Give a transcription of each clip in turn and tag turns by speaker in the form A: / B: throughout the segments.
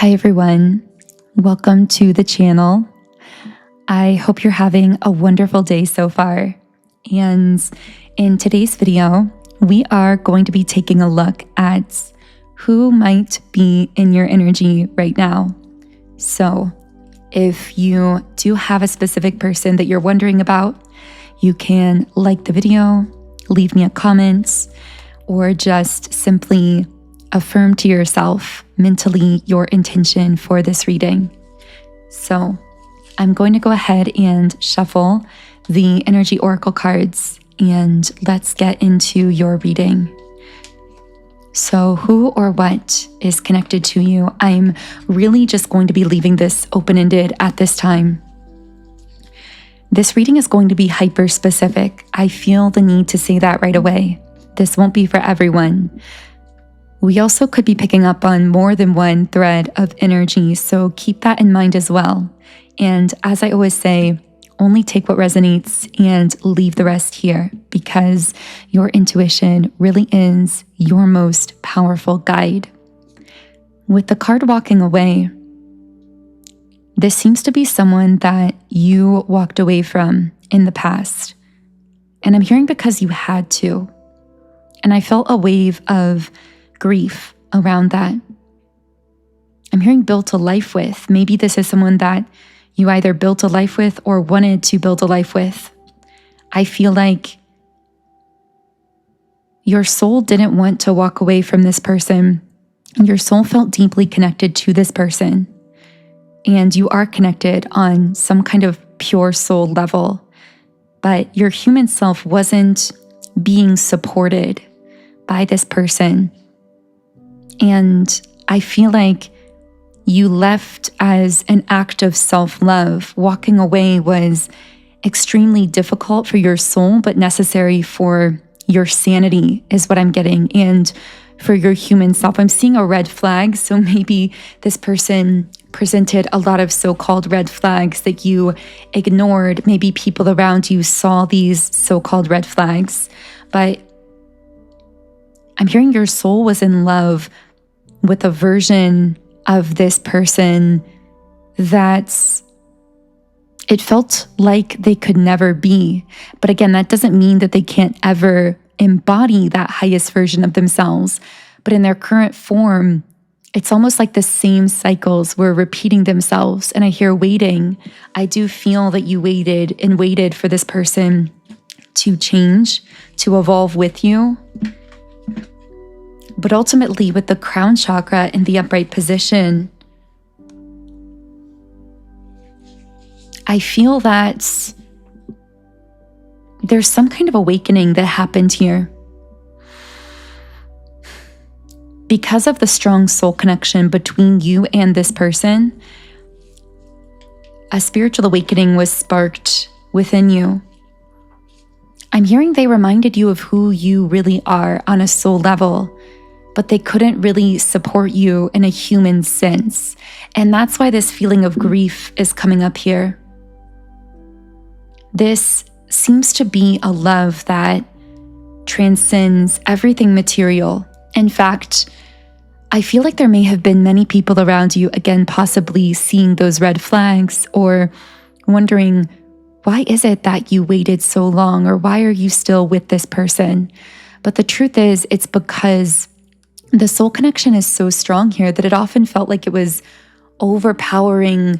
A: Hi everyone, welcome to the channel. I hope you're having a wonderful day so far. And in today's video, we are going to be taking a look at who might be in your energy right now. So if you do have a specific person that you're wondering about, you can like the video, leave me a comment, or just simply affirm to yourself mentally your intention for this reading. So I'm going to go ahead and shuffle the energy oracle cards and let's get into your reading. So who or what is connected to you? I'm really just going to be leaving this open-ended at this time. This reading is going to be hyper specific. I feel the need to say that right away. This won't be for everyone. We also could be picking up on more than one thread of energy, so keep that in mind as well. And as I always say, only take what resonates and leave the rest here, because your intuition really is your most powerful guide. With the card walking away, this seems to be someone that you walked away from in the past. And I'm hearing because you had to. And I felt a wave of grief around that. I'm hearing built a life with. Maybe this is someone that you either built a life with or wanted to build a life with. I feel like your soul didn't want to walk away from this person. Your soul felt deeply connected to this person. And you are connected on some kind of pure soul level. But your human self wasn't being supported by this person. And I feel like you left as an act of self-love. Walking away was extremely difficult for your soul, but necessary for your sanity is what I'm getting. And for your human self, I'm seeing a red flag. So maybe this person presented a lot of so-called red flags that you ignored. Maybe people around you saw these so-called red flags. But I'm hearing your soul was in love with a version of this person that it felt like they could never be. But again, that doesn't mean that they can't ever embody that highest version of themselves. But in their current form, it's almost like the same cycles were repeating themselves. And I hear waiting. I do feel that you waited and waited for this person to change, to evolve with you. But ultimately, with the crown chakra in the upright position, I feel that there's some kind of awakening that happened here. Because of the strong soul connection between you and this person, a spiritual awakening was sparked within you. I'm hearing they reminded you of who you really are on a soul level, but they couldn't really support you in a human sense. And that's why this feeling of grief is coming up here. This seems to be a love that transcends everything material. In fact, I feel like there may have been many people around you, again, possibly seeing those red flags or wondering, why is it that you waited so long, or why are you still with this person? But the truth is, it's because the soul connection is so strong here that it often felt like it was overpowering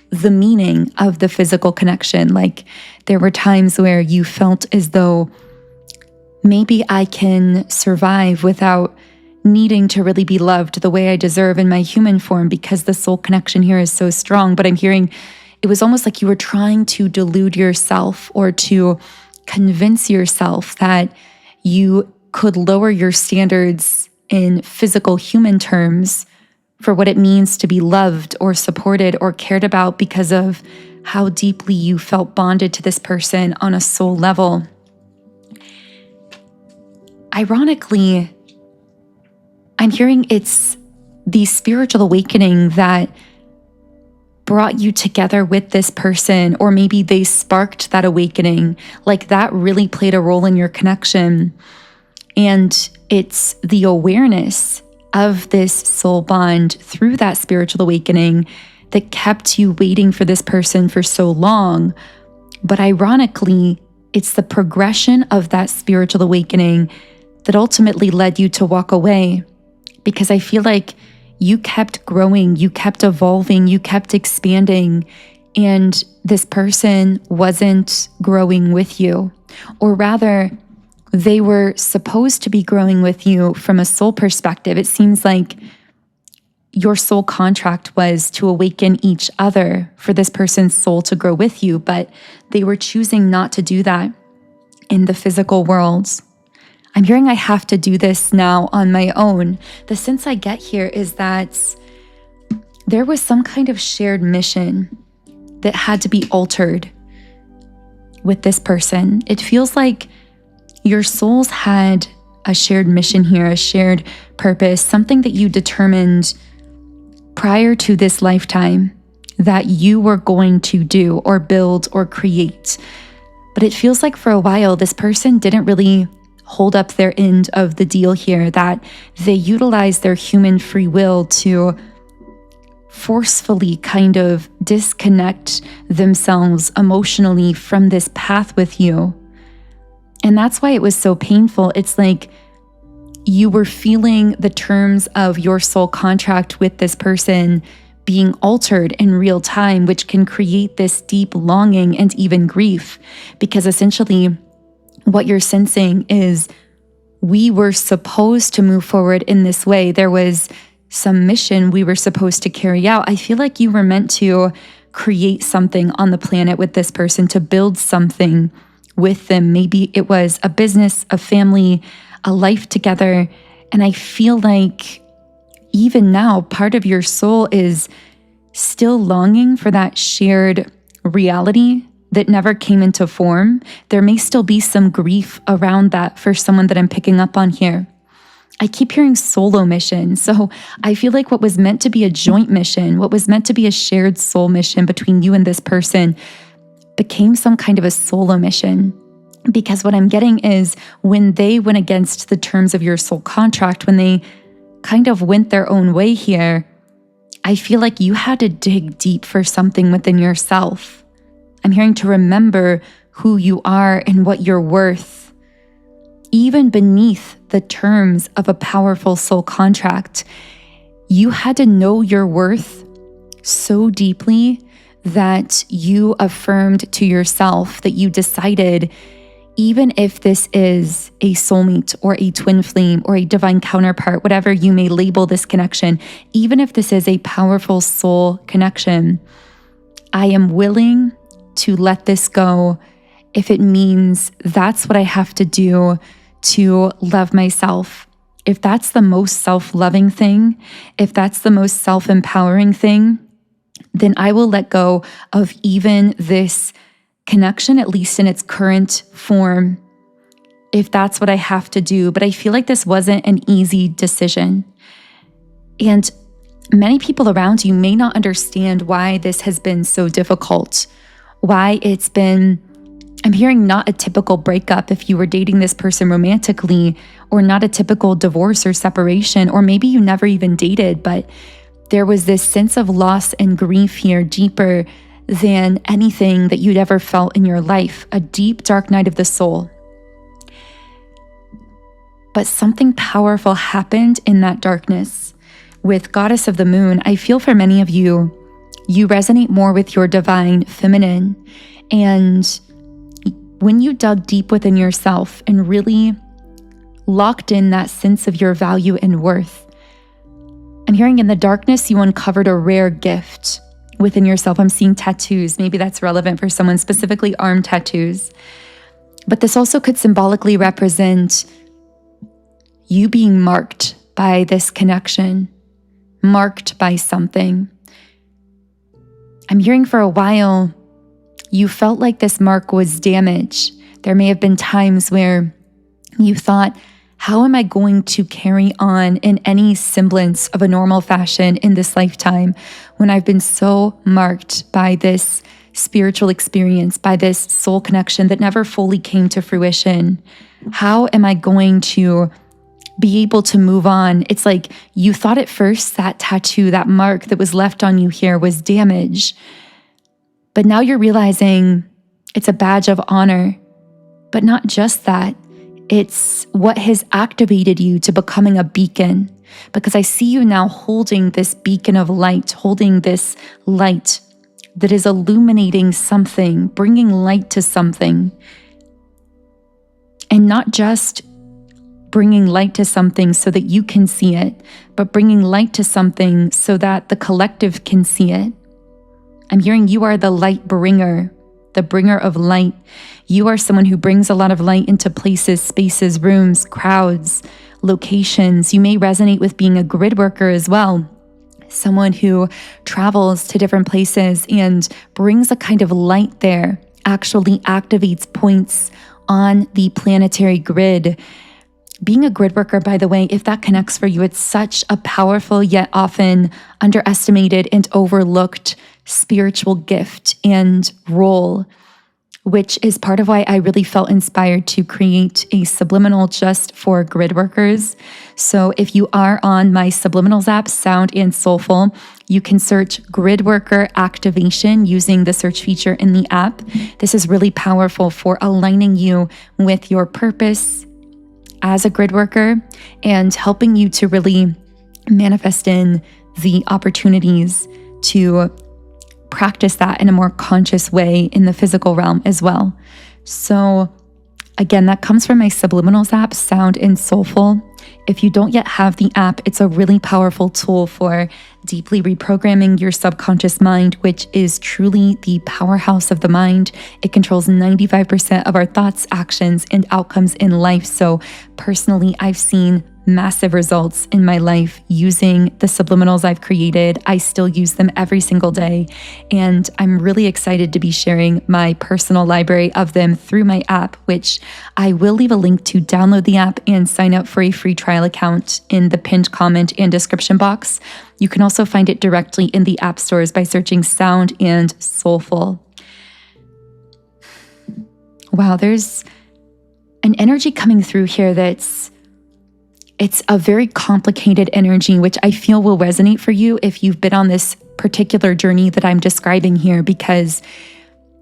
A: the meaning of the physical connection. Like there were times where you felt as though maybe I can survive without needing to really be loved the way I deserve in my human form, because the soul connection here is so strong. But I'm hearing it was almost like you were trying to delude yourself or to convince yourself that you could lower your standards in physical human terms for what it means to be loved or supported or cared about because of how deeply you felt bonded to this person on a soul level. Ironically, I'm hearing it's the spiritual awakening that brought you together with this person, or maybe they sparked that awakening. Like that really played a role in your connection. And it's the awareness of this soul bond through that spiritual awakening that kept you waiting for this person for so long. But ironically, it's the progression of that spiritual awakening that ultimately led you to walk away. Because I feel like you kept growing, you kept evolving, you kept expanding, and this person wasn't growing with you. Or rather, they were supposed to be growing with you from a soul perspective. It seems like your soul contract was to awaken each other for this person's soul to grow with you, but they were choosing not to do that in the physical world. I'm hearing I have to do this now on my own. The sense I get here is that there was some kind of shared mission that had to be altered with this person. It feels like your souls had a shared mission here, a shared purpose, something that you determined prior to this lifetime that you were going to do or build or create. But it feels like for a while, this person didn't really hold up their end of the deal here, that they utilized their human free will to forcefully kind of disconnect themselves emotionally from this path with you. And that's why it was so painful. It's like you were feeling the terms of your soul contract with this person being altered in real time, which can create this deep longing and even grief. Because essentially, what you're sensing is we were supposed to move forward in this way. There was some mission we were supposed to carry out. I feel like you were meant to create something on the planet with this person, to build something with them. Maybe it was a business, a family, a life together. And I feel like even now, part of your soul is still longing for that shared reality that never came into form. There may still be some grief around that for someone that I'm picking up on here. I keep hearing solo mission. So I feel like what was meant to be a joint mission, what was meant to be a shared soul mission between you and this person, became some kind of a solo mission. Because what I'm getting is when they went against the terms of your soul contract, when they kind of went their own way here, I feel like you had to dig deep for something within yourself. I'm hearing to remember who you are and what you're worth. Even beneath the terms of a powerful soul contract, you had to know your worth so deeply that you affirmed to yourself, that you decided, even if this is a soulmate or a twin flame or a divine counterpart, whatever you may label this connection, even if this is a powerful soul connection, I am willing to let this go if it means that's what I have to do to love myself. If that's the most self-loving thing, if that's the most self-empowering thing, then I will let go of even this connection, at least in its current form, if that's what I have to do. But I feel like this wasn't an easy decision. And many people around you may not understand why this has been so difficult, why it's been, I'm hearing, not a typical breakup if you were dating this person romantically, or not a typical divorce or separation, or maybe you never even dated, but there was this sense of loss and grief here deeper than anything that you'd ever felt in your life, a deep, dark night of the soul. But something powerful happened in that darkness. With Goddess of the Moon, I feel for many of you, you resonate more with your divine feminine. And when you dug deep within yourself and really locked in that sense of your value and worth, I'm hearing in the darkness, you uncovered a rare gift within yourself. I'm seeing tattoos. Maybe that's relevant for someone, specifically arm tattoos. But this also could symbolically represent you being marked by this connection, marked by something. I'm hearing for a while, you felt like this mark was damaged. There may have been times where you thought, how am I going to carry on in any semblance of a normal fashion in this lifetime when I've been so marked by this spiritual experience, by this soul connection that never fully came to fruition? How am I going to be able to move on. It's like you thought at first that tattoo, that mark that was left on you here was damage. But now you're realizing it's a badge of honor. But not just that, it's what has activated you to becoming a beacon. Because I see you now holding this beacon of light, holding this light that is illuminating something, bringing light to something. And not just bringing light to something so that you can see it, but bringing light to something so that the collective can see it. I'm hearing you are the light bringer, the bringer of light. You are someone who brings a lot of light into places, spaces, rooms, crowds, locations. You may resonate with being a grid worker as well. Someone who travels to different places and brings a kind of light there, actually activates points on the planetary grid. Being a grid worker, by the way, if that connects for you, it's such a powerful yet often underestimated and overlooked spiritual gift and role, which is part of why I really felt inspired to create a Subliminal just for grid workers. So if you are on my Subliminals app, Sound and Soulful, you can search grid worker activation using the search feature in the app. This is really powerful for aligning you with your purpose as a grid worker and helping you to really manifest in the opportunities to practice that in a more conscious way in the physical realm as well. So again, that comes from my Subliminals app, Sound and Soulful. If you don't yet have the app, it's a really powerful tool for deeply reprogramming your subconscious mind, which is truly the powerhouse of the mind. It controls 95% of our thoughts, actions, and outcomes in life. So personally, I've seen massive results in my life using the Subliminals I've created. I still use them every single day, and I'm really excited to be sharing my personal library of them through my app, which I will leave a link to download the app and sign up for a free trial account in the pinned comment and description box. You can also find it directly in the app stores by searching Sound and Soulful. Wow, there's an energy coming through here it's a very complicated energy, which I feel will resonate for you if you've been on this particular journey that I'm describing here, because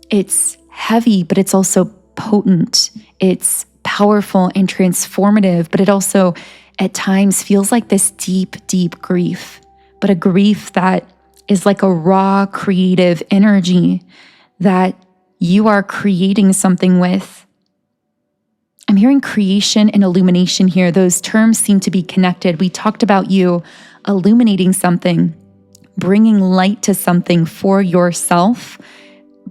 A: it's heavy, but it's also potent. It's powerful and transformative, but it also at times feels like this deep, deep grief, but a grief that is like a raw, creative energy that you are creating something with. I'm hearing creation and illumination here. Those terms seem to be connected. We talked about you illuminating something, bringing light to something for yourself,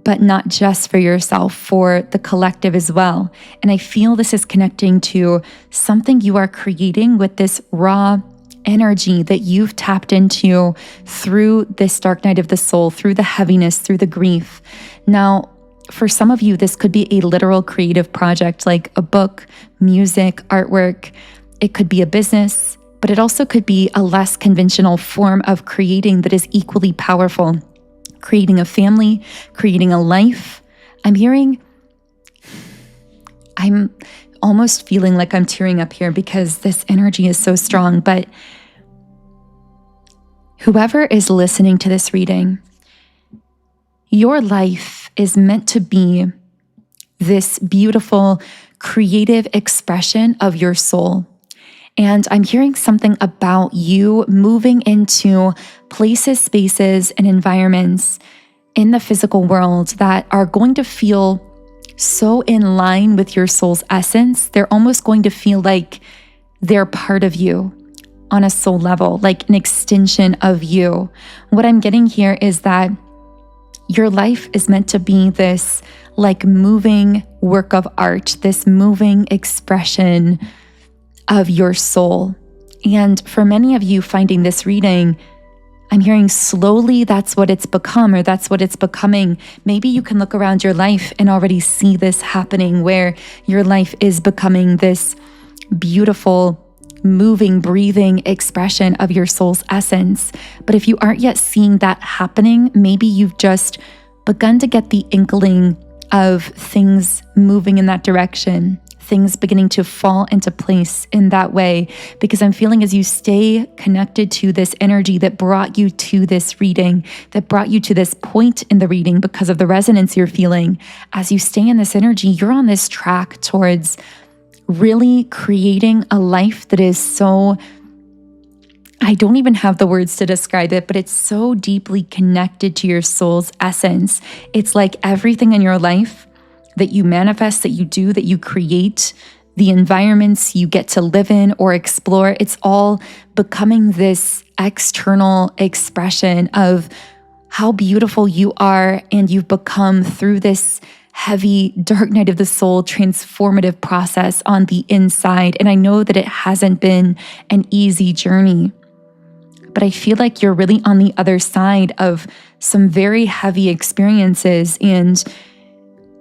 A: but not just for yourself, for the collective as well. And I feel this is connecting to something you are creating with this raw energy that you've tapped into through this dark night of the soul, through the heaviness, through the grief. Now, for some of you, this could be a literal creative project like a book, music, artwork. It could be a business, but it also could be a less conventional form of creating that is equally powerful. Creating a family, creating a life. I'm almost feeling like I'm tearing up here because this energy is so strong, but whoever is listening to this reading, your life is meant to be this beautiful, creative expression of your soul. And I'm hearing something about you moving into places, spaces, and environments in the physical world that are going to feel so in line with your soul's essence. They're almost going to feel like they're part of you on a soul level, like an extension of you. What I'm getting here is that your life is meant to be this like moving work of art, this moving expression of your soul. And for many of you finding this reading, I'm hearing slowly that's what it's become, or that's what it's becoming. Maybe you can look around your life and already see this happening, where your life is becoming this beautiful, moving, breathing expression of your soul's essence. But if you aren't yet seeing that happening, maybe you've just begun to get the inkling of things moving in that direction, things beginning to fall into place in that way, because I'm feeling as you stay connected to this energy that brought you to this reading, that brought you to this point in the reading because of the resonance you're feeling, as you stay in this energy, you're on this track towards really creating a life that is so, I don't even have the words to describe it, but it's so deeply connected to your soul's essence. It's like everything in your life that you manifest, that you do, that you create, the environments you get to live in or explore, it's all becoming this external expression of how beautiful you are, and you've become through this heavy dark night of the soul transformative process on the inside. And I know that it hasn't been an easy journey, but I feel like you're really on the other side of some very heavy experiences. And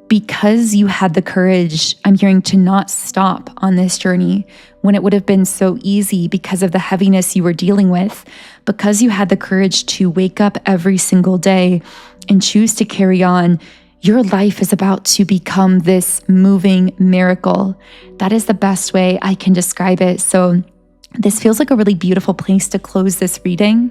A: because you had the courage, I'm hearing, to not stop on this journey when it would have been so easy because of the heaviness you were dealing with, because you had the courage to wake up every single day and choose to carry on, your life is about to become this moving miracle. That is the best way I can describe it. So this feels like a really beautiful place to close this reading.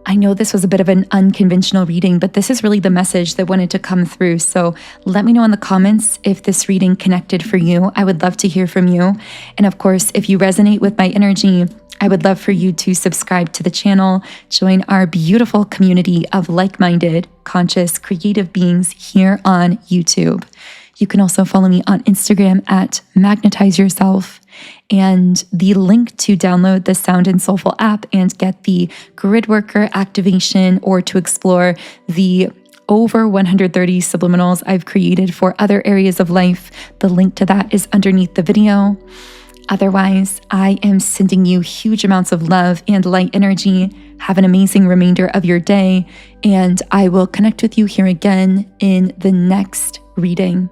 A: I know this was a bit of an unconventional reading, but this is really the message that wanted to come through. So let me know in the comments if this reading connected for you. I would love to hear from you. And of course, if you resonate with my energy, I would love for you to subscribe to the channel, join our beautiful community of like-minded, conscious, creative beings here on YouTube. You can also follow me on Instagram at Magnetize Yourself. And the link to download the Sound and Soulful app and get the grid worker activation, or to explore the over 130 subliminals I've created for other areas of life, the link to that is underneath the video. Otherwise, I am sending you huge amounts of love and light energy. Have an amazing remainder of your day, and I will connect with you here again in the next reading.